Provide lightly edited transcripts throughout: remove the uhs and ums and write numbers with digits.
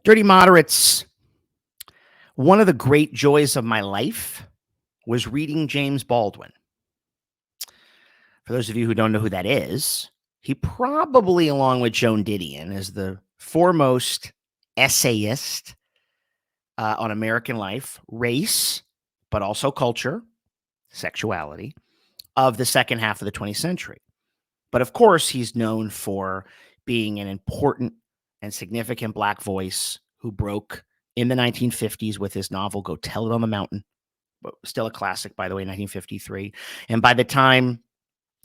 Dirty Moderates, one of the great joys of my life was reading James Baldwin. For those of you who don't know who that is, he probably, along with Joan Didion, is the foremost essayist on American life, race, but also culture, sexuality, of the second half of the 20th century. But of course, he's known for being an important and significant Black voice who broke in the 1950s with his novel Go Tell It on the Mountain, still a classic, by the way, 1953. And by the time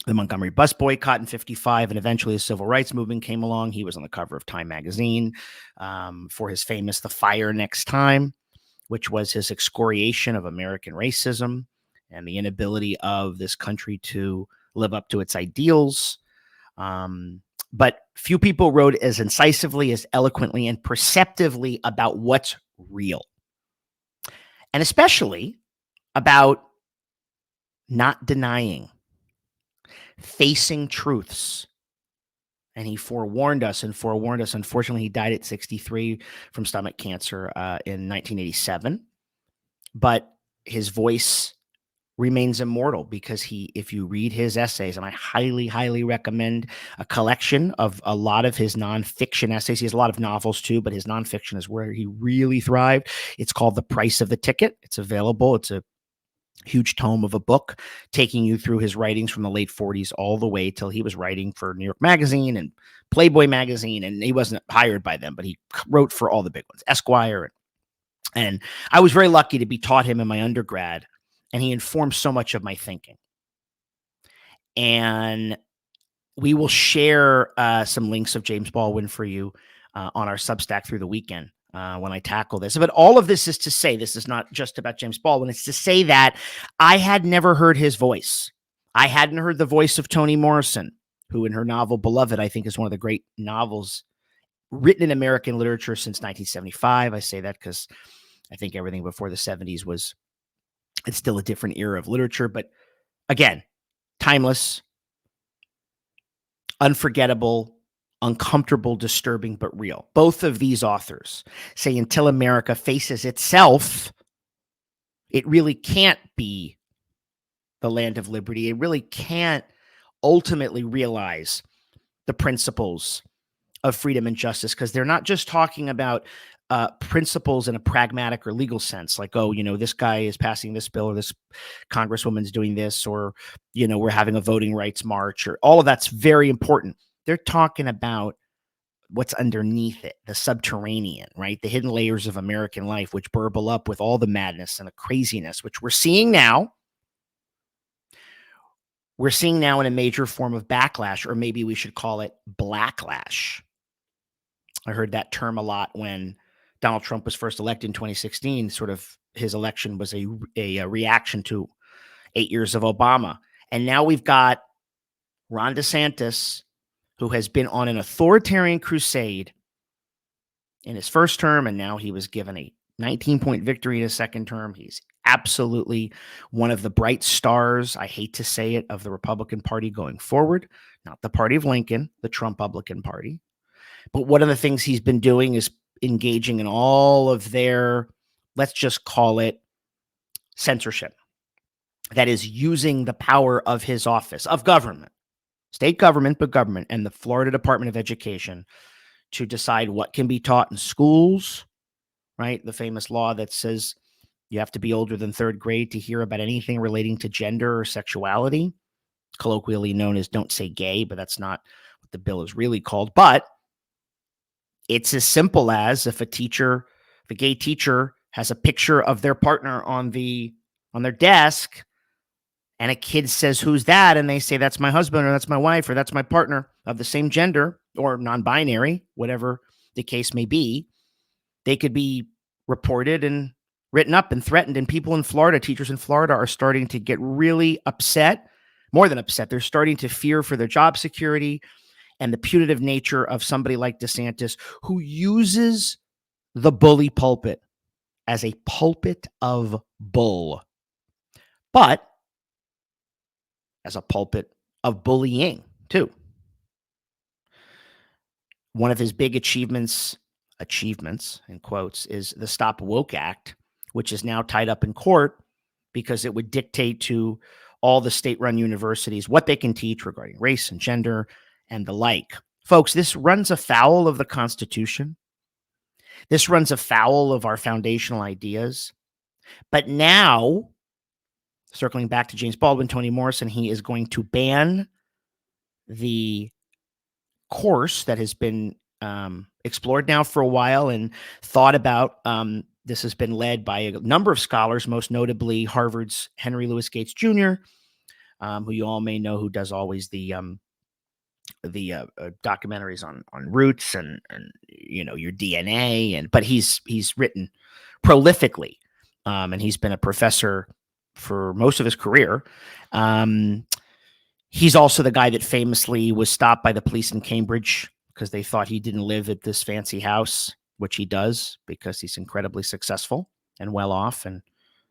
the Montgomery bus boycott in 55 and eventually the civil rights movement came along, he was on the cover of Time magazine for his famous The Fire Next Time, which was his excoriation of American racism and the inability of this country to live up to its ideals. But few people wrote as incisively, as eloquently, and perceptively about what's real. And especially about not denying, facing truths. And he forewarned us. Unfortunately, he died at 63 from stomach cancer in 1987. But his voice remains immortal because if you read his essays, and I highly, highly recommend a collection of a lot of his nonfiction essays. He has a lot of novels too, but his nonfiction is where he really thrived. It's called The Price of the Ticket. It's available. It's a huge tome of a book taking you through his writings from the late 40s all the way till he was writing for New York Magazine and Playboy Magazine. And he wasn't hired by them, but he wrote for all the big ones, Esquire. And I was very lucky to be taught him in my undergrad, and he informed so much of my thinking. And we will share some links of James Baldwin for you on our Substack through the weekend when I tackle this. But all of this is to say, this is not just about James Baldwin. It's to say that I had never heard his voice. I hadn't heard the voice of Toni Morrison, who in her novel Beloved, I think is one of the great novels written in American literature since 1975. I say that because I think everything before the 70s it's still a different era of literature. But again, timeless, unforgettable, uncomfortable, disturbing, but real. Both of these authors say until America faces itself, it really can't be the land of liberty. It really can't ultimately realize the principles of freedom and justice, because they're not just talking about principles in a pragmatic or legal sense, like, oh, this guy is passing this bill, or this congresswoman's doing this, or, we're having a voting rights march, or all of that's very important. They're talking about what's underneath it, the subterranean, right? The hidden layers of American life, which burble up with all the madness and the craziness, which we're seeing now. We're seeing now in a major form of backlash, or maybe we should call it blacklash. I heard that term a lot when Donald Trump was first elected in 2016. Sort of his election was a reaction to 8 years of Obama. And now we've got Ron DeSantis, who has been on an authoritarian crusade in his first term, and now he was given a 19-point victory in his second term. He's absolutely one of the bright stars, I hate to say it, of the Republican Party going forward. Not the party of Lincoln, the Trump-Publican Party. But one of the things he's been doing is engaging in all of their, let's just call it, censorship. That is using the power of his office, of government, state government, but government, and the Florida Department of Education to decide what can be taught in schools, right? The famous law that says you have to be older than third grade to hear about anything relating to gender or sexuality, colloquially known as don't say gay, but that's not what the bill is really called. But it's as simple as if a gay teacher has a picture of their partner on their desk, and a kid says, "Who's that?" And they say, "That's my husband," or "That's my wife," or "That's my partner of the same gender," or non-binary, whatever the case may be, they could be reported and written up and threatened. And people in Florida, teachers in Florida, are starting to get really upset, more than upset. They're starting to fear for their job security and the punitive nature of somebody like DeSantis, who uses the bully pulpit as a pulpit of bull, but as a pulpit of bullying too. One of his big achievements achievements, in quotes, is the Stop Woke Act, which is now tied up in court because it would dictate to all the state-run universities what they can teach regarding race and gender and the like. Folks, this runs afoul of the Constitution. This runs afoul of our foundational ideas. But now, circling back to James Baldwin, Toni Morrison, he is going to ban the course that has been explored now for a while and thought about. This has been led by a number of scholars, most notably Harvard's Henry Louis Gates Jr., who you all may know, who does always the documentaries on roots and your DNA, but he's written prolifically, and he's been a professor for most of his career. He's also the guy that famously was stopped by the police in Cambridge because they thought he didn't live at this fancy house, which he does because he's incredibly successful and well off. And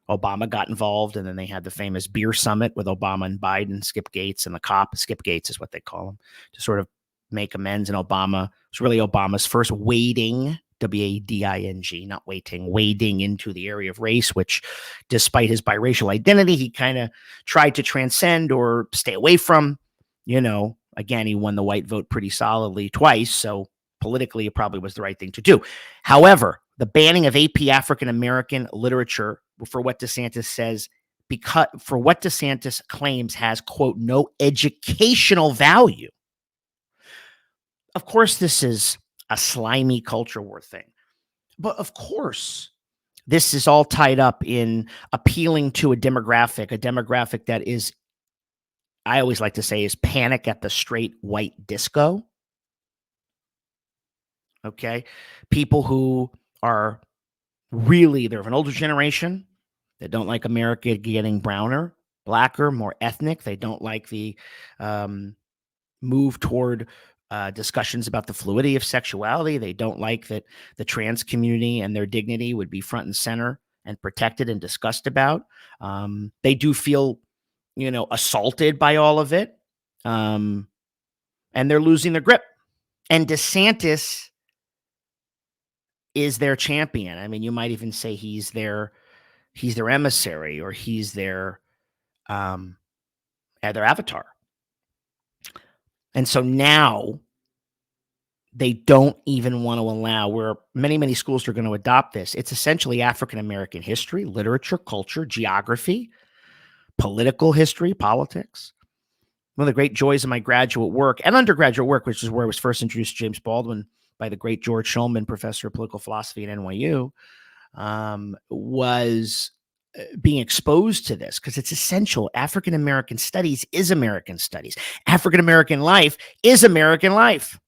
Obama got involved, and then they had the famous beer summit with Obama and Biden, Skip Gates and the cop. Skip Gates is what they call him, to sort of make amends. And Obama was really Obama's first wading, W-A-D-I-G, not waiting, wading into the area of race, which despite his biracial identity, he kind of tried to transcend or stay away from. Again, he won the white vote pretty solidly twice, so politically it probably was the right thing to do. However, the banning of AP African-American literature for what DeSantis says, for what DeSantis claims has, quote, no educational value. Of course, this is a slimy culture war thing. But of course, this is all tied up in appealing to a demographic that is, I always like to say, is Panic at the Straight White Disco. Okay. People who are really, they're of an older generation that don't like America getting browner, blacker, more ethnic. They don't like the move toward discussions about the fluidity of sexuality. They don't like that the trans community and their dignity would be front and center and protected and discussed about. They do feel, assaulted by all of it. And they're losing their grip. And DeSantis is their champion. I mean, you might even say he's their emissary, or he's their avatar. And so now they don't even want to allow, where many schools are going to adopt this. It's essentially African-American history, literature, culture, geography, political history, politics. One of the great joys of my graduate work and undergraduate work, which is where I was first introduced to James Baldwin by the great George Shulman, professor of political philosophy at NYU, was being exposed to this, because it's essential. African-American studies is American studies. African-American life is American life.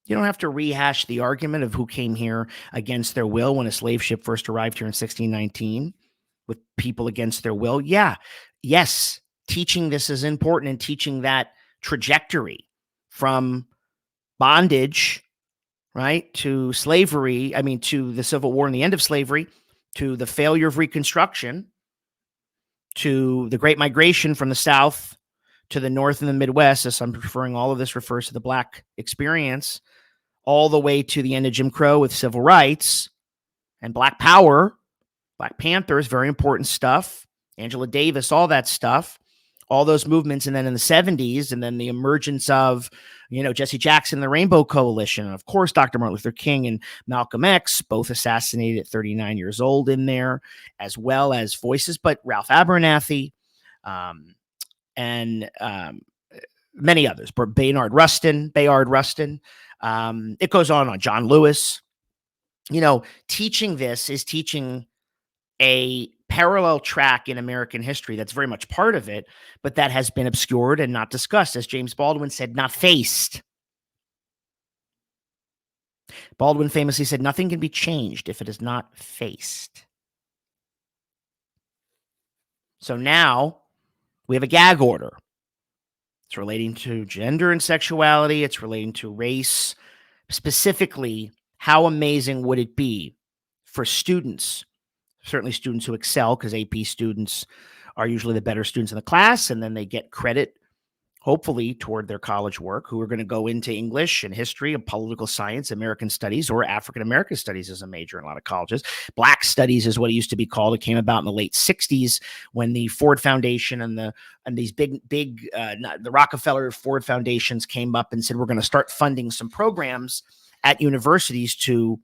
You don't have to rehash the argument of who came here against their will when a slave ship first arrived here in 1619 with people against their will. Yeah, yes, teaching this is important, and teaching that trajectory from bondage, right, to slavery, to the Civil War and the end of slavery, to the failure of Reconstruction, to the Great Migration from the South to the North and the Midwest, as I'm referring, all of this refers to the Black experience, all the way to the end of Jim Crow with civil rights and Black Power, Black Panthers, very important stuff, Angela Davis, all that stuff, all those movements. And then in the 70s, and then the emergence of, Jesse Jackson, the Rainbow Coalition, and of course, Dr. Martin Luther King and Malcolm X, both assassinated at 39 years old in there, as well as voices, but Ralph Abernathy, and many others, Bayard Rustin. It goes on. John Lewis. Teaching this is teaching a parallel track in American history that's very much part of it, but that has been obscured and not discussed. As James Baldwin said, not faced. Baldwin famously said, nothing can be changed if it is not faced. So now we have a gag order. It's relating to gender and sexuality. It's relating to race. Specifically, how amazing would it be for students, certainly students who excel, because AP students are usually the better students in the class, and then they get credit hopefully toward their college work, who are going to go into English and history and political science, American studies, or African American studies as a major in a lot of colleges. Black studies is what it used to be called. It came about in the late 60s when the Ford Foundation and these big the Rockefeller Ford Foundations came up and said, we're going to start funding some programs at universities to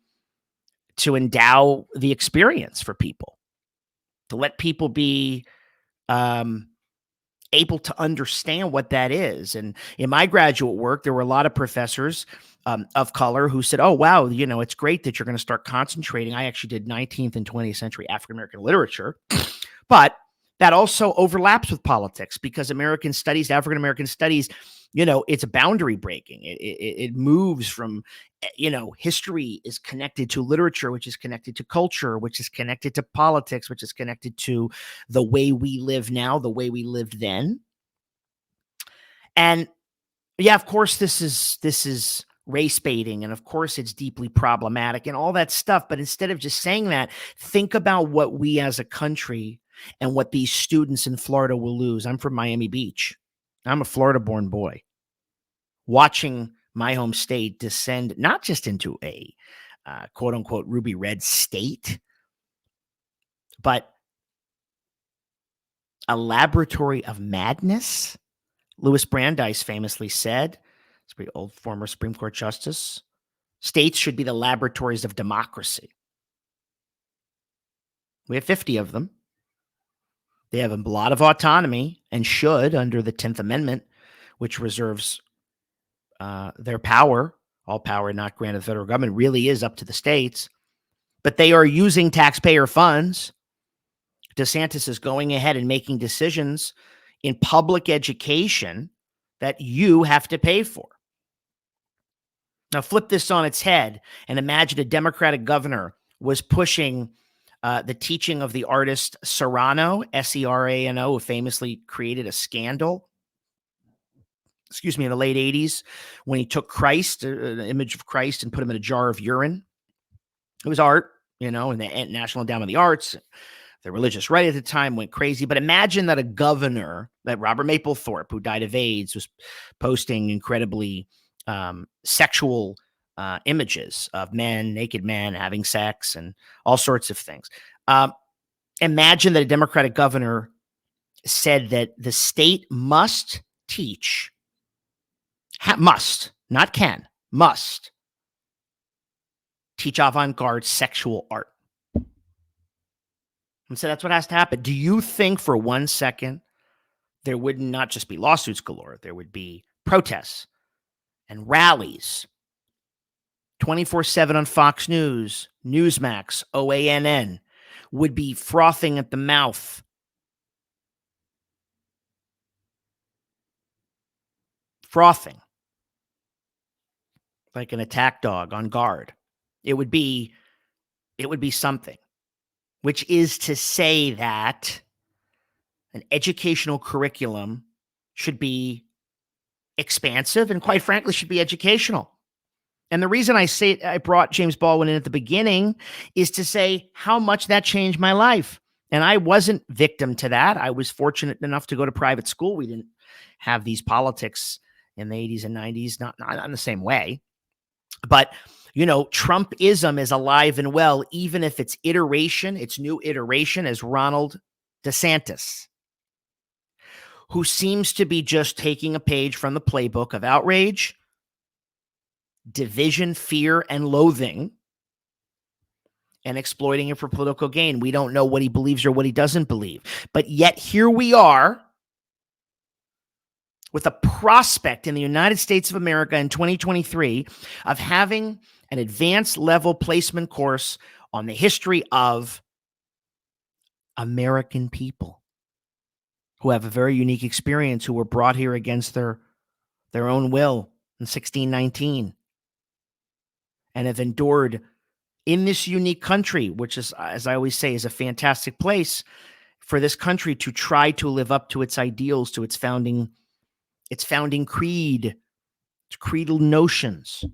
endow the experience for people, to let people be able to understand what that is. And in my graduate work, there were a lot of professors of color who said, oh, wow, it's great that you're going to start concentrating. I actually did 19th and 20th century African-American literature, but that also overlaps with politics because American studies, African-American studies, it's boundary breaking. It moves from, history is connected to literature, which is connected to culture, which is connected to politics, which is connected to the way we live now, the way we lived then. And yeah, of course, this is race baiting, and of course it's deeply problematic and all that stuff. But instead of just saying that, think about what we as a country and what these students in Florida will lose. I'm from Miami Beach. I'm a Florida-born boy. Watching my home state descend not just into a quote unquote ruby red state, but a laboratory of madness. Louis Brandeis famously said, it's a pretty old former Supreme Court justice, states should be the laboratories of democracy. We have 50 of them. They have a lot of autonomy and should under the 10th Amendment, which reserves their power. All power not granted to the federal government really is up to the states. But they are using taxpayer funds. DeSantis is going ahead and making decisions in public education that you have to pay for. Now, flip this on its head and imagine a Democratic governor was pushing the teaching of the artist Serrano, Serano, who famously created a scandal, in the late 80s when he took Christ, an image of Christ, and put him in a jar of urine. It was art, and the National Endowment of the Arts, the religious right at the time went crazy. But imagine that a governor, that Robert Mapplethorpe, who died of AIDS, was posting incredibly sexual images of men, naked men, having sex and all sorts of things. Imagine that a Democratic governor said that the state must teach, not can, must teach avant-garde sexual art. And so that's what has to happen. Do you think for 1 second there would not just be lawsuits galore, there would be protests and rallies 24/7 on Fox News, Newsmax, OANN would be frothing at the mouth, frothing like an attack dog on guard? It would be something, which is to say that an educational curriculum should be expansive and, quite frankly, should be educational. And the reason I brought James Baldwin in at the beginning is to say how much that changed my life. And I wasn't victim to that. I was fortunate enough to go to private school. We didn't have these politics in the 80s and 90s, not in the same way. But, Trumpism is alive and well, even if its new iteration is Ronald DeSantis, who seems to be just taking a page from the playbook of outrage, division, fear, and loathing, and exploiting it for political gain. We don't know what he believes or what he doesn't believe. But yet here we are with a prospect in the United States of America in 2023 of having an advanced level placement course on the history of American people who have a very unique experience, who were brought here against their own will in 1619 and have endured in this unique country, which is, as I always say, is a fantastic place for this country to try to live up to its ideals, to its founding creed, its creedal notions.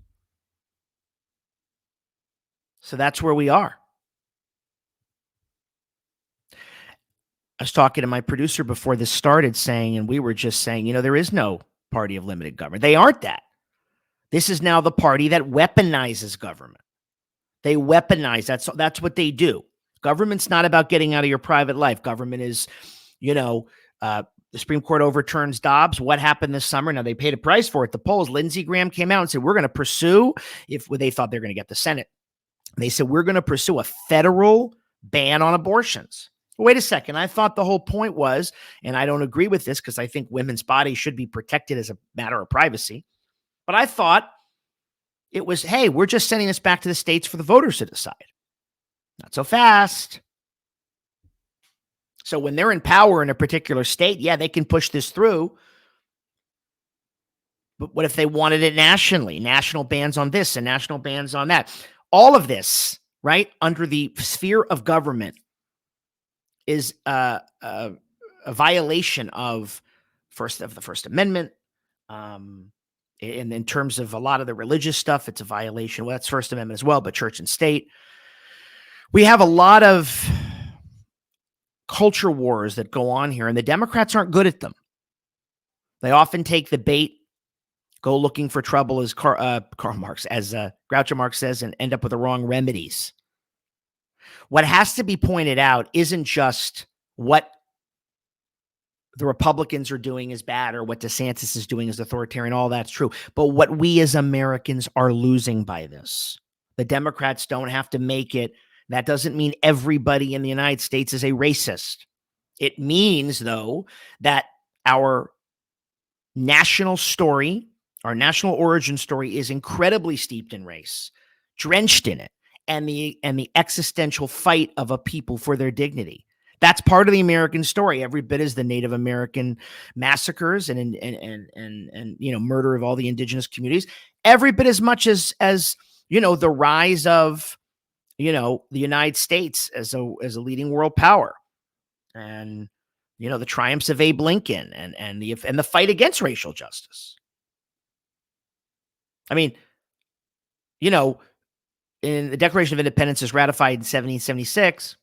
So that's where we are. I was talking to my producer before this started and we were just saying, there is no party of limited government. They aren't that. This is now the party that weaponizes government. They weaponize. That's what they do. Government's not about getting out of your private life. Government is, the Supreme Court overturns Dobbs. What happened this summer? Now, they paid a price for it. The polls, Lindsey Graham came out and said, we're going to pursue, if they thought they were going to get the Senate, they said, we're going to pursue a federal ban on abortions. Wait a second. I thought the whole point was, and I don't agree with this because I think women's bodies should be protected as a matter of privacy, but I thought it was, hey, we're just sending this back to the states for the voters to decide. Not so fast. So when they're in power in a particular state, yeah, they can push this through. But what if they wanted it nationally? National bans on this and national bans on that. All of this, right, under the sphere of government is a violation of the First Amendment. And in terms of a lot of the religious stuff, it's a violation. Well, that's First Amendment as well, but church and state. We have a lot of culture wars that go on here, and the Democrats aren't good at them. They often take the bait, go looking for trouble, as Karl Marx, as Groucho Marx says, and end up with the wrong remedies. What has to be pointed out isn't just what the Republicans are doing is bad or what DeSantis is doing is authoritarian. All that's true. But what we as Americans are losing by this. The Democrats don't have to make it. That doesn't mean everybody in the United States is a racist. It means, though, that our national story, our national origin story is incredibly steeped in race, drenched in it, and the existential fight of a people for their dignity. That's part of the American story, every bit as the Native American massacres and murder of all the indigenous communities, every bit as much as the rise of the United States as a leading world power, and the triumphs of Abe Lincoln and the fight against racial justice. I mean, in the Declaration of Independence is ratified in 1776.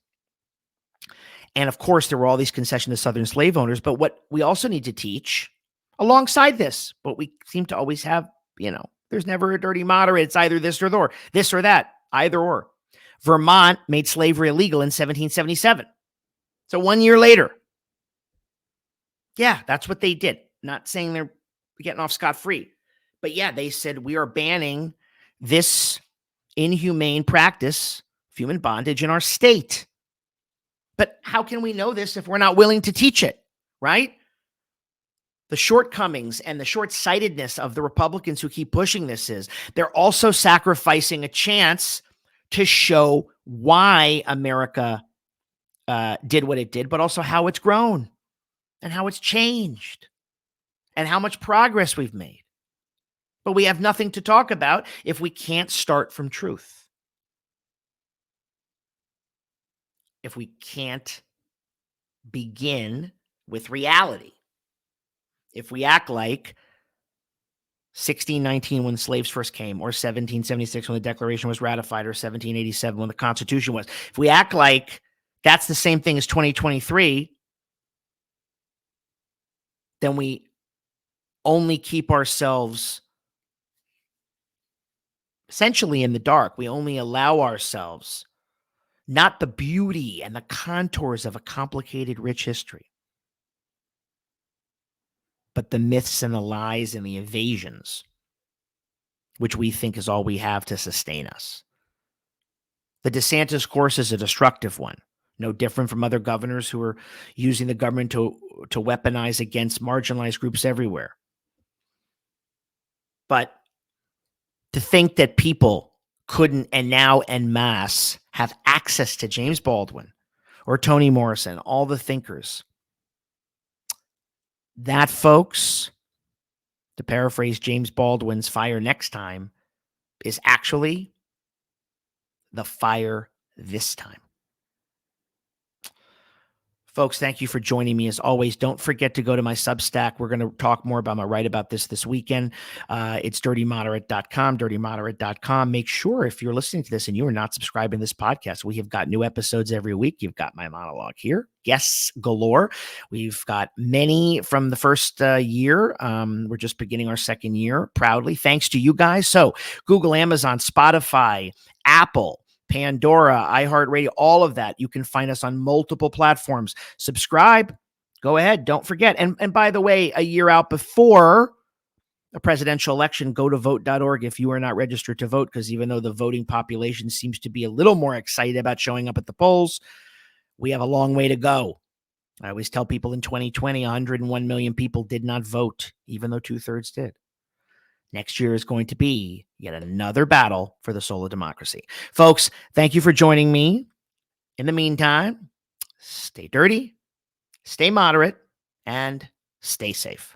And of course, there were all these concessions to Southern slave owners. But what we also need to teach alongside this, but we seem to always have, there's never a dirty moderate. It's either this or that, either or. Vermont made slavery illegal in 1777. So 1 year later. Yeah, that's what they did. Not saying they're getting off scot-free. But yeah, they said we are banning this inhumane practice of human bondage in our state. But how can we know this if we're not willing to teach it, right? The shortcomings and the short-sightedness of the Republicans who keep pushing this is they're also sacrificing a chance to show why America did what it did, but also how it's grown and how it's changed and how much progress we've made. But we have nothing to talk about if we can't start from truth. If we can't begin with reality. If we act like 1619 when slaves first came, or 1776 when the Declaration was ratified, or 1787 when the Constitution was. If we act like that's the same thing as 2023, then we only keep ourselves essentially in the dark. We only allow ourselves not the beauty and the contours of a complicated, rich history, but the myths and the lies and the evasions, which we think is all we have to sustain us. The DeSantis course is a destructive one, no different from other governors who are using the government to weaponize against marginalized groups everywhere. But to think that people couldn't, and now en masse, have access to James Baldwin or Toni Morrison, all the thinkers, that, folks, to paraphrase James Baldwin's Fire Next Time, is actually the fire this time. Folks, thank you for joining me as always. Don't forget to go to my Substack. We're going to talk more about my write about this weekend. It's dirtymoderate.com, dirtymoderate.com. Make sure if you're listening to this and you are not subscribing to this podcast, we have got new episodes every week. You've got my monologue here, guests galore. We've got many from the first year. We're just beginning our second year proudly, thanks to you guys. So Google, Amazon, Spotify, Apple, Pandora, iHeartRadio, all of that. You can find us on multiple platforms. Subscribe. Go ahead. Don't forget. And by the way, a year out before a presidential election, go to vote.org if you are not registered to vote, because even though the voting population seems to be a little more excited about showing up at the polls, we have a long way to go. I always tell people in 2020, 101 million people did not vote, even though 2/3 did. Next year is going to be yet another battle for the soul of democracy. Folks, thank you for joining me. In the meantime, stay dirty, stay moderate, and stay safe.